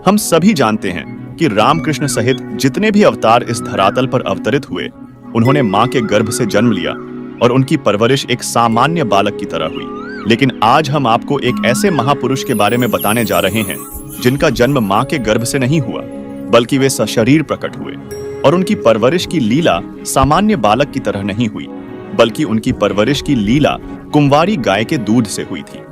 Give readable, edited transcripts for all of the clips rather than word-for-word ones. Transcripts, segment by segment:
हम सभी जानते हैं कि रामकृष्ण सहित जितने भी अवतार इस धरातल पर अवतरित हुए, उन्होंने मां के गर्भ से जन्म लिया और उनकी परवरिश एक सामान्य बालक की तरह हुई। लेकिन आज हम आपको एक ऐसे महापुरुष के बारे में बताने जा रहे हैं जिनका जन्म मां के गर्भ से नहीं हुआ, बल्कि वे सशरीर प्रकट हुए। और उनकी परवरिश की लीला सामान्य बालक की तरह नहीं हुई, बल्कि उनकी परवरिश की लीला कुंवारी गाय के दूध से हुई थी।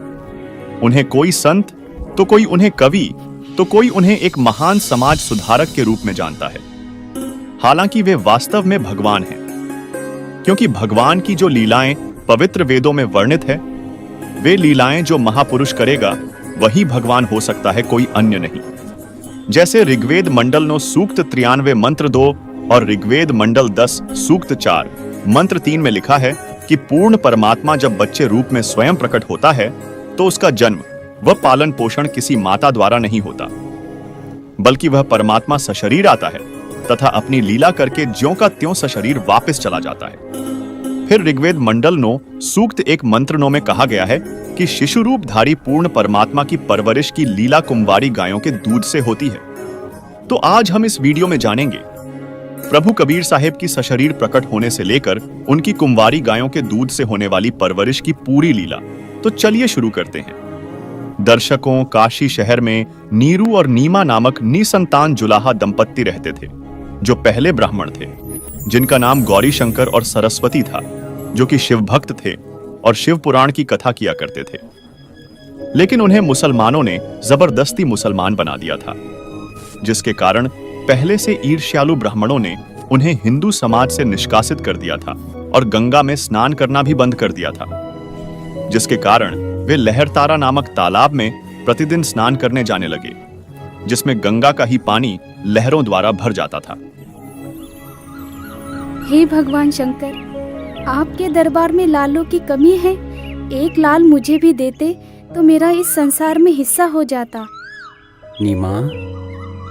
उन्हें कोई संत, तो कोई उन्हें कवि, तो कोई उन्हें एक महान समाज सुधारक के रूप में जानता है। हालांकि वे वास्तव में भगवान हैं, क्योंकि भगवान की जो लीलाएं पवित्र वेदों में वर्णित है, वे लीलाएं जो महापुरुष करेगा वही भगवान हो सकता है, कोई अन्य नहीं। जैसे ऋग्वेद मंडल 9 सूक्त 93 मंत्र 2 और ऋग्वेद मंडल 10 सूक्त 4 मंत्र 3 में लिखा है कि पूर्ण परमात्मा जब बच्चे रूप में स्वयं प्रकट होता है तो उसका जन्म व पालन पोषण किसी माता द्वारा नहीं होता, बल्कि वह परमात्मा सशरीर आता है तथा अपनी लीला करके ज्यों का त्यों सशरीर वापस चला जाता है। फिर ऋग्वेद मंडल 9 सूक्त 1 मंत्र 9 में कहा गया है कि शिशु रूप धारी पूर्ण परमात्मा की परवरिश की लीला कुंवारी गायों के दूध से होती है। तो आज हम इस वीडियो में जानेंगे प्रभु कबीर साहेब की सशरीर प्रकट होने से लेकर उनकी कुंवारी गायों के दूध से होने वाली परवरिश की पूरी लीला। तो चलिए शुरू करते हैं। दर्शकों, काशी शहर में नीरू और नीमा नामक निसंतान जुलाहा दंपत्ति रहते थे, जो पहले ब्राह्मण थे, जिनका नाम गौरी शंकर और सरस्वती था, जो कि शिव भक्त थे और शिव पुराण की कथा किया करते थे। लेकिन उन्हें मुसलमानों ने जबरदस्ती मुसलमान बना दिया था, जिसके कारण पहले से ईर्ष्यालु ब्राह्मणों ने उन्हें हिंदू समाज से निष्कासित कर दिया था और गंगा में स्नान करना भी बंद कर दिया था, जिसके कारण वे लहरतारा नामक तालाब में प्रतिदिन स्नान करने जाने लगे, जिसमें गंगा का ही पानी लहरों द्वारा भर जाता था। हे भगवान शंकर, आपके दरबार में लालों की कमी है। एक लाल मुझे भी देते तो मेरा इस संसार में हिस्सा हो जाता। नीमा,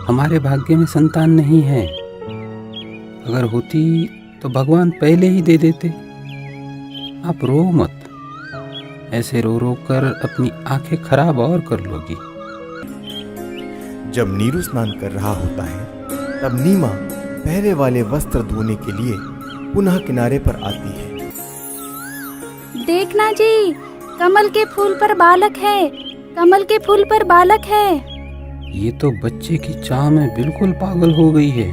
हमारे भाग्य में संतान नहीं है। अगर होती तो भगवान पहले ही दे देते। आप रो मत, ऐसे रो रो कर अपनी आंखें खराब और कर लोगी। जब नीरू स्नान कर रहा होता है तब नीमा पहले वाले वस्त्र धोने के लिए पुनः किनारे पर आती है। देखना जी, कमल के फूल पर बालक है, कमल के फूल पर बालक है। ये तो बच्चे की चाह में बिल्कुल पागल हो गई है।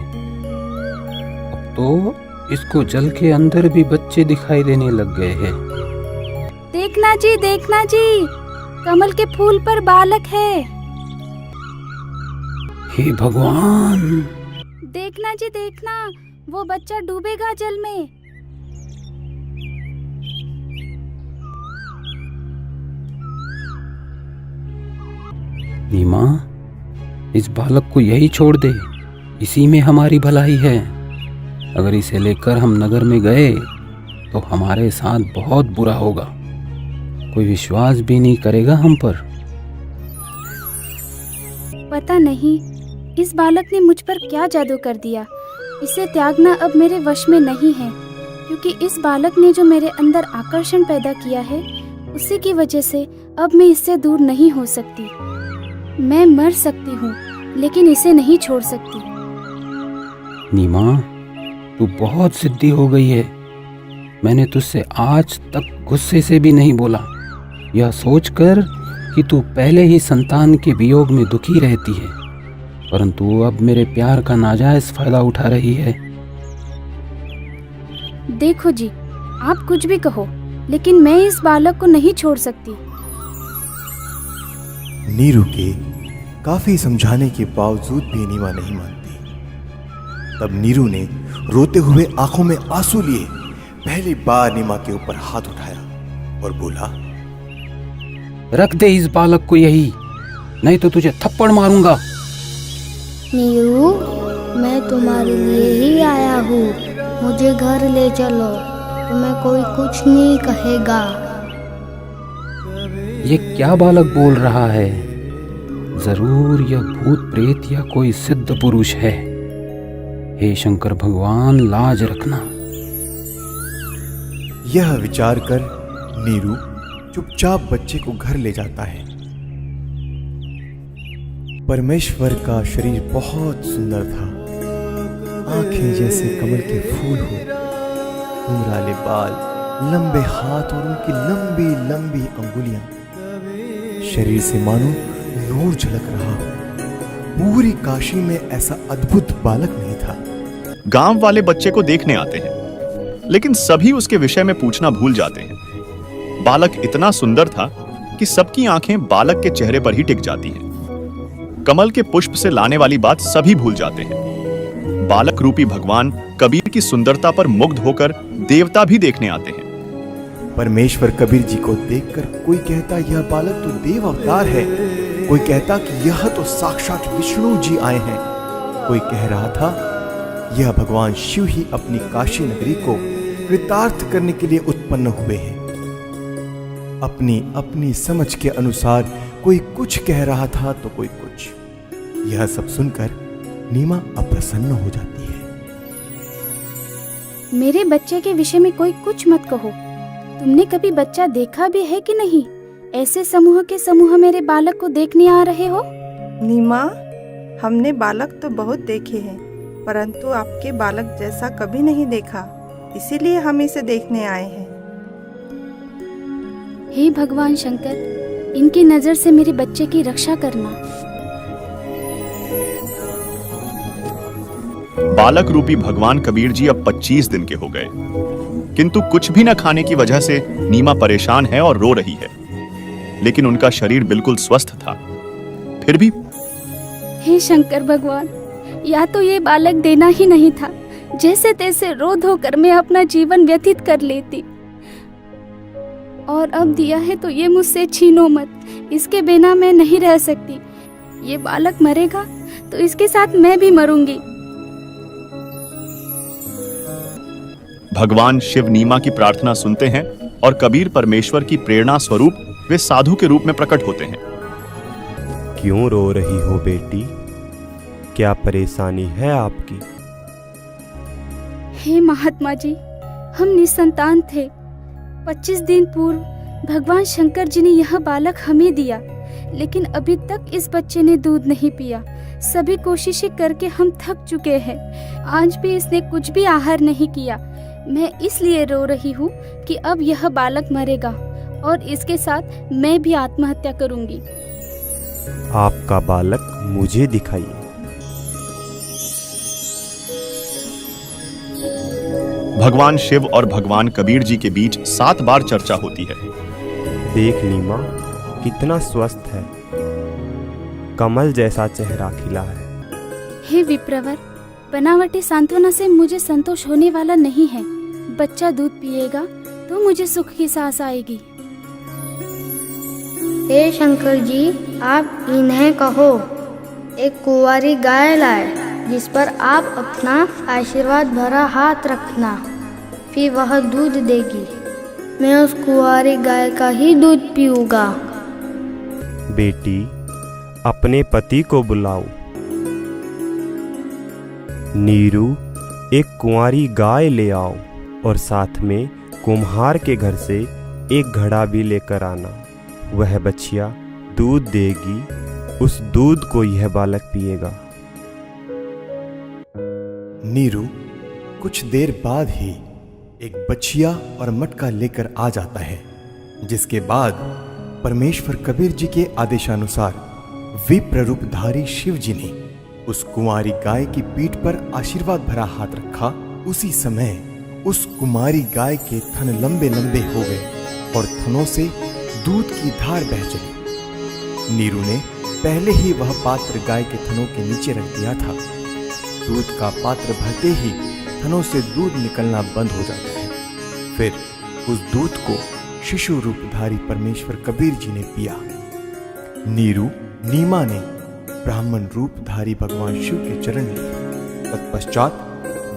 अब तो इसको जल के अंदर भी बच्चे दिखाई देने लग गए हैं। देखना जी, देखना जी, कमल के फूल पर बालक है। हे भगवान! देखना जी, देखना, वो बच्चा डूबेगा जल में। नीमा, इस बालक को यही छोड़ दे, इसी में हमारी भलाई है। अगर इसे लेकर हम नगर में गए तो हमारे साथ बहुत बुरा होगा। कोई विश्वास भी नहीं करेगा हम पर। पता नहीं इस बालक ने मुझ पर क्या जादू कर दिया। इसे त्यागना अब मेरे वश में नहीं है, क्योंकि इस बालक ने जो मेरे अंदर आकर्षण पैदा किया है, उसी की वजह से अब मैं इससे दूर नहीं हो सकती। मैं मर सकती हूँ, लेकिन इसे नहीं छोड़ सकती। नीमा, तू बहुत जिद्दी हो गई है। मैंने तुझसे आज तक गुस्से से भी नहीं बोला, यह सोचकर कि तू पहले ही संतान के वियोग में दुखी रहती है, परंतु अब मेरे प्यार का नाजायज फायदा उठा रही है। देखो जी, आप कुछ भी कहो, लेकिन मैं इस बालक को नहीं छोड़ सकती। नीरू के काफी समझाने के बावजूद भी नीमा नहीं मानती। तब नीरू ने रोते हुए आंखों में आंसू लिए पहली बार नीमा के ऊपर हाथ उठाया और बोला, रख दे इस बालक को यही, नहीं तो तुझे थप्पड़ मारूंगा। नीरू, मैं तुम्हारे लिए ही आया हूँ। मुझे घर ले चलो, तुम्हें कोई कुछ नहीं कहेगा। ये क्या बालक बोल रहा है? जरूर यह भूत प्रेत या कोई सिद्ध पुरुष है। हे शंकर भगवान, लाज रखना। यह विचार कर नीरू चुपचाप बच्चे को घर ले जाता है। परमेश्वर का शरीर बहुत सुंदर था। आंखें जैसे कमल के फूल हो, घुंघराले बाल, लंबे हाथ और उनकी लंबी लंबी अंगुलियां। शरीर से मानो नूर झलक रहा हो। पूरी काशी में ऐसा अद्भुत बालक नहीं था। गांव वाले बच्चे को देखने आते हैं, लेकिन सभी उसके विषय में पूछना भूल जाते हैं। बालक इतना सुंदर था कि सबकी आंखें बालक के चेहरे पर ही टिक जाती हैं। कमल के पुष्प से लाने वाली बात सभी भूल जाते हैं। बालक रूपी भगवान कबीर की सुंदरता पर मुग्ध होकर देवता भी देखने आते हैं। परमेश्वर कबीर जी को देखकर कोई कहता यह बालक तो देव अवतार है, कोई कहता कि यह तो साक्षात विष्णु जी आए हैं, कोई कह रहा था यह भगवान शिव ही अपनी काशी नगरी को कृतार्थ करने के लिए उत्पन्न हुए हैं। अपनी अपनी समझ के अनुसार कोई कुछ कह रहा था तो कोई कुछ। यह सब सुनकर नीमा अप्रसन्न हो जाती है। मेरे बच्चे के विषय में कोई कुछ मत कहो। तुमने कभी बच्चा देखा भी है कि नहीं? ऐसे समूह के समूह मेरे बालक को देखने आ रहे हो? नीमा, हमने बालक तो बहुत देखे हैं, परंतु आपके बालक जैसा कभी नहीं देखा, इसीलिए हम इसे देखने आए हैं। हे भगवान शंकर, इनकी नजर से मेरे बच्चे की रक्षा करना। बालक रूपी भगवान कबीर जी अब 25 दिन के हो गए, किंतु कुछ भी न खाने की वजह से नीमा परेशान है और रो रही है। लेकिन उनका शरीर बिल्कुल स्वस्थ था। फिर भी हे शंकर भगवान, या तो ये बालक देना ही नहीं था, जैसे तैसे रो धो कर मैं अपना जीवन व्यतीत कर लेती, और अब दिया है तो ये मुझसे छीनो मत। इसके बिना मैं नहीं रह सकती। ये बालक मरेगा तो इसके साथ मैं भी मरूंगी। भगवान शिव नीमा की प्रार्थना सुनते हैं और कबीर परमेश्वर की प्रेरणा स्वरूप वे साधु के रूप में प्रकट होते हैं। क्यों रो रही हो बेटी? क्या परेशानी है आपकी? हे महात्मा जी, हम निसंतान थे। 25 दिन पूर्व भगवान शंकर जी ने यह बालक हमें दिया, लेकिन अभी तक इस बच्चे ने दूध नहीं पिया। सभी कोशिशें करके हम थक चुके हैं। आज भी इसने कुछ भी आहार नहीं किया। मैं इसलिए रो रही हूँ कि अब यह बालक मरेगा और इसके साथ मैं भी आत्महत्या करूंगी। आपका बालक मुझे दिखाइए। भगवान शिव और भगवान कबीर जी के बीच 7 बार चर्चा होती है। देख नीमा, कितना स्वस्थ है, कमल जैसा चेहरा खिला है। हे विप्रवर, बनावटी सांत्वना से मुझे संतोष होने वाला नहीं है। बच्चा दूध पिएगा तो मुझे सुख की सांस आएगी। हे शंकर जी, आप इन्हें कहो एक कुंवारी गाय लाए, जिस पर आप अपना आशीर्वाद भरा हाथ रखना, फिर वह दूध देगी। मैं उस कुंवारी गाय का ही दूध पीऊंगा। बेटी, अपने पति को बुलाओ। नीरू, एक कुंवारी गाय ले आओ और साथ में कुम्हार के घर से एक घड़ा भी लेकर आना। वह बछिया दूध देगी, उस दूध को यह बालक पिएगा। नीरू कुछ देर बाद ही एक बछिया और मटका लेकर आ जाता है, जिसके बाद परमेश्वर कबीर जी के आदेशानुसार विप्र रूपधारी शिव जी ने उस कुंवारी गाय की पीठ पर आशीर्वाद भरा हाथ रखा। उसी समय उस कुमारी गाय के थन लंबे लंबे हो गए और थनों से दूध की धार बह चली। नीरू ने पहले ही वह पात्र गाय के थनों के नीचे रख दिया था। दूध का पात्र भरते ही थनों से दूध निकलना बंद हो जाता है। फिर उस दूध को शिशु रूपधारी परमेश्वर कबीर जी ने पिया। नीरू नीमा ने ब्राह्मण रूपधारी भगवान शिव के चरण लिए। तत्पश्चात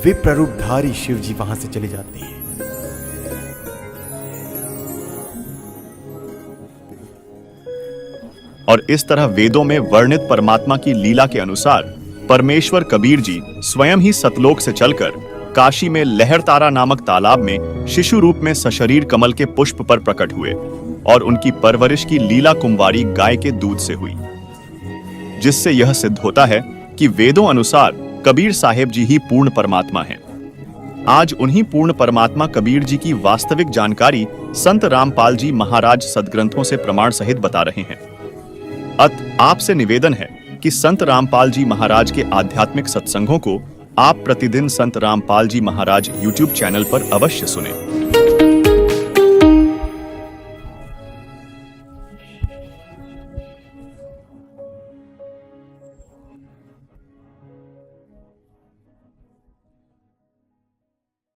विप्र रूपधारी शिव जी वहां से चले जाते हैं। और इस तरह वेदों में वर्णित परमात्मा की लीला के अनुसार परमेश्वर कबीर जी स्वयं ही सतलोक से चलकर काशी में लहरतारा नामक तालाब में शिशु रूप में सशरीर कमल के पुष्प पर प्रकट हुए और उनकी परवरिश की लीला कुंवारी गाय के दूध से हुई। जिससे यह सिद्ध होता है कि वेदों अनुसार कबीर साहेब जी ही पूर्ण परमात्मा हैं। आज उन्हीं पूर्ण परमात्मा कबीर जी की वास्तविक जानकारी संत रामपाल जी महाराज सदग्रंथों से प्रमाण सहित बता रहे हैं। आपसे निवेदन है कि संत रामपाल जी महाराज के आध्यात्मिक सत्संगों को आप प्रतिदिन संत रामपाल जी महाराज YouTube चैनल पर अवश्य सुनें।